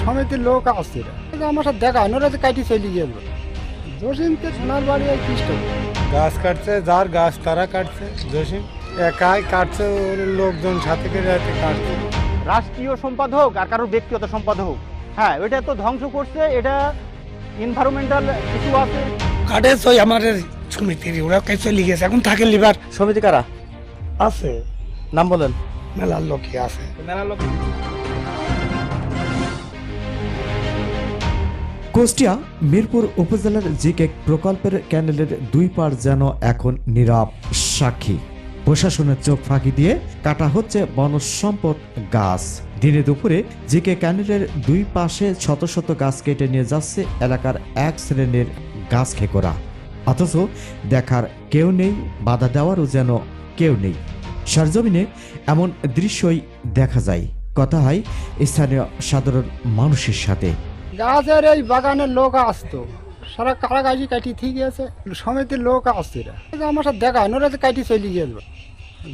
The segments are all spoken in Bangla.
সমিতির লোক আসছে আমার সাথে দেখা ওরা তো কাটি চলে গেল জসিমকে সোনার বাড়ি আর খ্রিস্ট গাছ কাটছে, যার গাছ তারা কাটছে। জসিম একাই কাটছে, ওর লোকজন সাথে করে কাটছে। রাষ্ট্রীয় সম্পদ হোক আর কারোর ব্যক্তিগত সম্পদ হোক, হ্যাঁ ওইটা তো ধ্বংস করছে। এটা এনভায়রনমেন্টাল ইস্যু আছে। কাটে ওই আমাদের সমিতির ওরা কাছে চলে গেছে, এখন থাকে লিভার সমিতি কারা আছে, নাম বলেন। মেলার লোকই আছে। কুষ্টিয়া মিরপুর উপজেলার জিকেক প্রকল্পের ক্যানেলের দুই পাড় যেন এখন নীরব সাক্ষী। প্রশাসনের চোখ ফাঁকি দিয়ে কাটা হচ্ছে বনজ সম্পদ গাছ। দিনে দুপুরে জিকে ক্যানেলের দুই পাশে শত শত গাছ কেটে নিয়ে যাচ্ছে এলাকার এক শ্রেণীর গাছ খেকোরা, অথচ দেখার কেউ নেই, বাধা দেওয়ারও যেন কেউ নেই। সরজমিনে এমন দৃশ্যই দেখা যায়। কথা হয় স্থানীয় সাধারণ মানুষের সাথে। গাছের এই বাগানের লোক আসতো, সারা কারা গাছি কাটি ঠিক আছে, সমিতির লোক আসছে আমার সাথে দেখা ওরা তো কাটি চলে গেল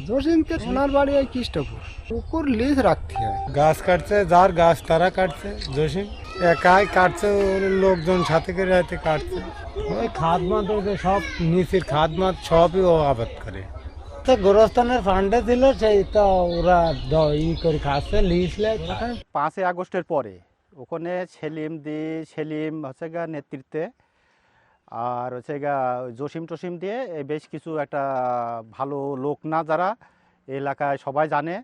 জসিমকে সোনার বাড়ি আর খ্রিস্টপুর পুকুর লিজ রাখতে হয়। গাছ কাটছে, যার গাছ তারা কাটছে। জসিম একাই কাটছে, ওর লোকজন সাথে করে কাটছে। ওই খাদ মাত সব নিচের খাদ মাত সবই ও আবাদ করে। গোরস্থানের ফান্ডে ছিল, সেইটা ওরা করে খাচ্ছে লিজ। 5 আগস্টের পরে ওখানে সেলিম হচ্ছে গা নেতৃত্বে আর হচ্ছে গা জসিম টসিম দিয়ে বেশ কিছু একটা ভালো লোক না যারা এলাকায় সবাই জানে,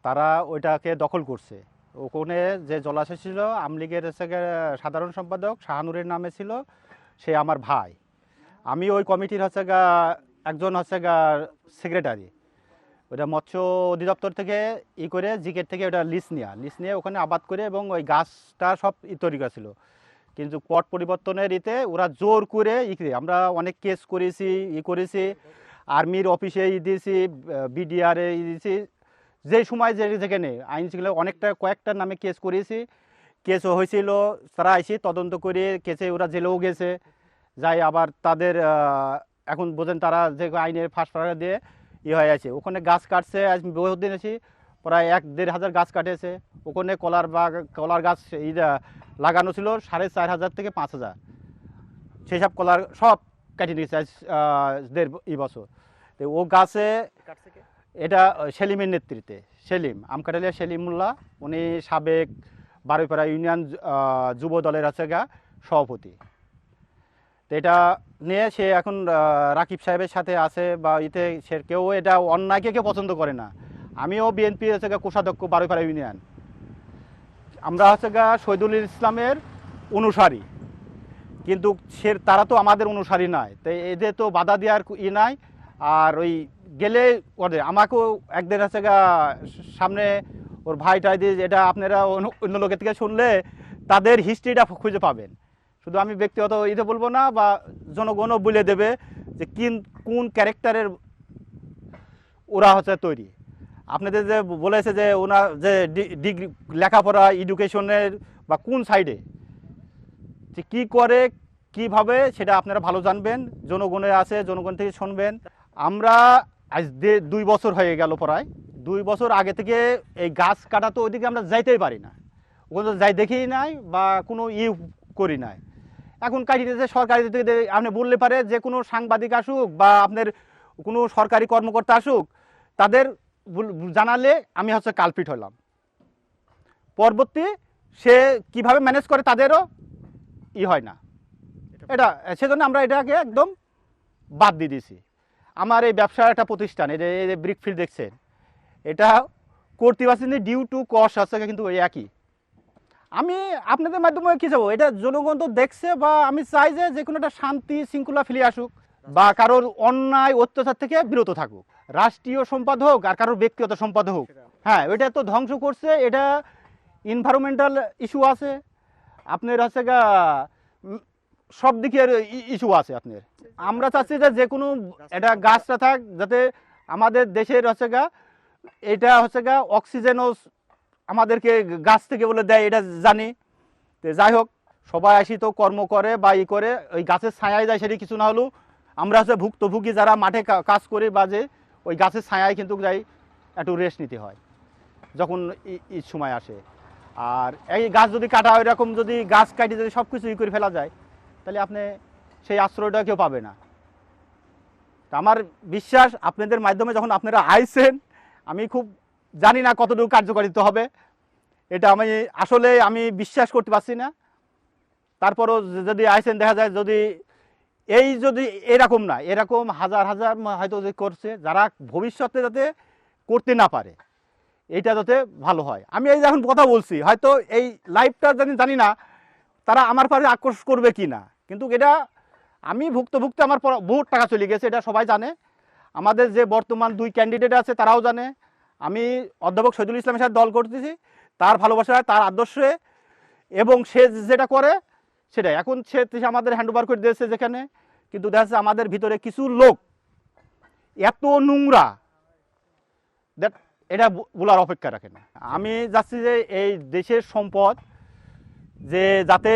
তারা ওইটাকে দখল করছে। ওখানে যে জলাশয় ছিল আমলিগের হচ্ছে গা সাধারণ সম্পাদক শাহানুরের নামে ছিল, সে আমার ভাই। আমি ওই কমিটির হচ্ছে গা একজন হচ্ছে গা সেক্রেটারি। ওটা মৎস্য অধিদপ্তর থেকে করে জিকেট থেকে ওটা লিস্ট নিয়ে ওখানে আবাদ করে এবং ওই গাছটা সব তৈরি করেছিল। কিন্তু পট পরিবর্তনের ওরা জোর করে আমরা অনেক কেস করেছি, করেছি আর্মির অফিসে দিয়েছি, বিডিআরে দিয়েছি, যে সময় যেখানে আইন ছিল কয়েকটার নামে কেস করেছি। কেসও হয়েছিল, তারা আইসি তদন্ত করে কেসে ওরা জেলেও গেছে, যাই আবার তাদের এখন বোঝেন তারা যে আইনের ফাঁস দিয়ে হয়ে আছে। ওখানে গাছ কাটছে, আজ বহুদিন আছি প্রায় 1-1.5 হাজার গাছ কাটেছে। ওখানে কলার গাছ লাগানো ছিল 4,500 থেকে 5,000, সেই সব কলার সব কেটে নিয়েছে আজ 1.5 বছর। তো ও গাছে এটা সেলিমের নেতৃত্বে, আমকাটালিয়া সেলিমুল্লাহ, উনি সাবেক বারুইপাড়া ইউনিয়ন যুব দলের আছে সভাপতি। তো এটা নিয়ে সে এখন রাকিব সাহেবের সাথে আছে বা সে কেউ এটা অন্যায়কে কেউ পছন্দ করে না। আমিও বিএনপি হচ্ছে কোষাধ্যক্ষ বারুইপাড়া ইউনিয়ন, আমরা হচ্ছে শহীদুল ইসলামের অনুসারী, কিন্তু তারা তো আমাদের অনুসারী নয়। তাই এদের তো বাধা দেওয়ার নাই। আর ওই গেলে আমাকেও একদিন হচ্ছে সামনে ওর ভাইটাই দিয়ে, এটা আপনারা অন্য লোকের থেকে শুনলে তাদের হিস্ট্রিটা খুঁজে পাবেন। শুধু আমি ব্যক্তিগত বলবো না, বা জনগণও বলে দেবে যে কোন ক্যারেক্টারের ওরা হচ্ছে তৈরি। আপনাদের যে বলেছে যে ওনার যে ডিগ্রি লেখাপড়া এডুকেশনের বা কোন সাইডে যে কী করে কিভাবে, সেটা আপনারা ভালো জানবেন। জনগণে আছে, জনগণ থেকে শুনবেন। আমরা আজ 2 বছর হয়ে গেল, প্রায় 2 বছর আগে থেকে এই গাছ কাটা তো ওইদিকে আমরা যাইতেই পারি না, ওখানে তো যাই দেখেই নাই বা কোনো করি নাই। এখন কাটিতেছে সরকারি থেকে, আপনি বললে পারে যে কোনো সাংবাদিক আসুক বা আপনার কোনো সরকারি কর্মকর্তা আসুক, তাদের জানালে আমি হচ্ছে কালপিট হলাম। পরবর্তী সে কিভাবে ম্যানেজ করে তাদেরও হয় না। এটা সেজন্য আমরা এটাকে একদম বাদ দিয়ে দিয়েছি। আমার এই ব্যবসার একটা প্রতিষ্ঠান, এই যে ব্রিকফিল্ড দেখছেন, এটা করতে পারছি না ডিউ টু কস্ট আছে, কিন্তু ওই একই। আমি আপনাদের মাধ্যমে কী যাবো, এটা জনগণ তো দেখছে, বা আমি চাই যে কোনো একটা শান্তি শৃঙ্খলা ফিরে আসুক বা কারোর অন্যায় অত্যাচার থেকে বিরত থাকুক। রাষ্ট্রীয় সম্পদ হোক আর কারোর ব্যক্তিগত সম্পদ হোক, হ্যাঁ ওইটা তো ধ্বংস করছে। এটা এনভায়রনমেন্টাল ইস্যু আছে, আপনার হচ্ছে সব দিকের ইস্যু আছে আপনার। আমরা চাচ্ছি যে কোনো এটা গাছটা থাক, যাতে আমাদের দেশের হচ্ছে এটা হচ্ছে অক্সিজেনও আমাদেরকে গাছ থেকে বলে দেয়, এটা জানি। তো যাই হোক, সবাই আসি তো কর্ম করে বা করে ওই গাছের ছায়ায় যায়, সেটি কিছু না হলেও আমরা হচ্ছে ভুক্তভোগী যারা মাঠে কাজ করে বা যে ওই গাছের ছায়ায় কিন্তু যাই একটু রেস্ট নিতে হয় যখন সময় আসে। আর এই গাছ যদি কাটা হয়, এরকম যদি গাছ কাটি যদি সব কিছু ই করে ফেলা যায়, তাহলে আপনি সেই আশ্রয়টা কেউ পাবে না। তা আমার বিশ্বাস আপনাদের মাধ্যমে যখন আপনারা আইছেন, আমি খুব জানি না কতটুকু কার্যকারিতা হবে, এটা আমি বিশ্বাস করতে পারছি না। তারপরও যদি আইছেন, দেখা যায় যদি এরকম না, এরকম হাজার হাজার হয়তো যে করছে, যারা ভবিষ্যতে যাতে করতে না পারে, এইটা যাতে ভালো হয়। আমি এই যখন কথা বলছি, হয়তো এই লাইফটা জানি না তারা আমার পাশে আক্রোশ করবে কি না, কিন্তু এটা আমি ভুক্ত আমার বহুত টাকা চলে গেছে, এটা সবাই জানে। আমাদের যে বর্তমান 2 ক্যান্ডিডেট আছে তারাও জানে। আমি অধ্যাপক শহীদুল ইসলামের সাথে দল করতেছি, তার ভালোবাসায়, তার আদর্শে, এবং সে যেটা করে সেটাই। এখন সে আমাদের হ্যান্ডওভার করে দিয়েছে যেখানে, কিন্তু দেখা যাচ্ছে আমাদের ভিতরে কিছু লোক এত নোংরা, দ্যাট এটা বলার অপেক্ষা রাখে না। আমি যাচ্ছি যে এই দেশের সম্পদ যে যাতে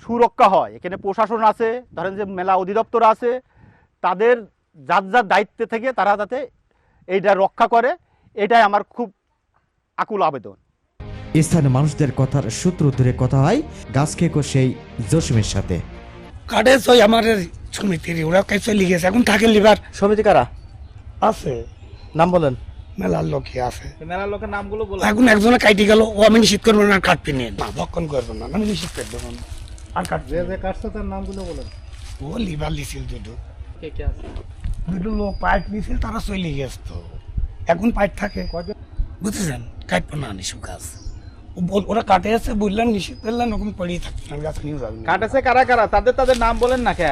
সুরক্ষা হয়, এখানে প্রশাসন আছে, ধরেন যে মেলা অধিদপ্তর আছে, তাদের যার যার দায়িত্বে থেকে তারা যাতে এইটা রক্ষা করে, এটাই আমার খুব আকুল আবেদন। স্থানীয় মানুষদের কথার সূত্র ধরে কথা হয় গাছখেকো সেই জসিমের সাথে। কাটে ওই আমাদের সমিতির ওরা কাজ চলে গেছে, এখন থাকে লিভার সমিতি কারা আছে, নাম বলেন? মেলার লোকই আছে। মেলার লোকের নামগুলো বলেন। এখন একজনে কাটি গেল, ও আমি নিশ্চিত করবো না, কাটতে নিয়ে না, ভক্ষণ করবো না, আমি নিশ্চিত করে দেবো না, আর কাটবে। যে কাটছে তার নামগুলো বলেন। ও লিভার লিছিল দুটো কে কে আছে? লোক পাইট নিছিল, তারা চলে গেছে। তো এখন পাইট থাকে, বুঝেছেন, কাটবো না নিশু গাছ। ওরা কাটে আছে, বললাম নিশ্চিত করলাম, ওরকম পড়েই থাকবে না, গাছ নিয়ে যাবে। কাটেছে কারা কারা, তাদের নাম বলেন না কে?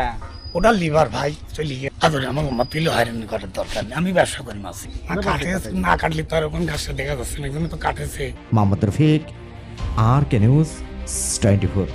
ওটা লিভার ভাই চলে গিয়ে আদরে আমার মা পিলো হয়রানি করার দরকার নেই, আমি ব্যবসা করি মাছি না কাটলে তো আর ওখান গাছটা দেখা যাচ্ছে না, এখানে তো কাটেছে। মোহাম্মদ রফিক, আর কে নিউজ 24।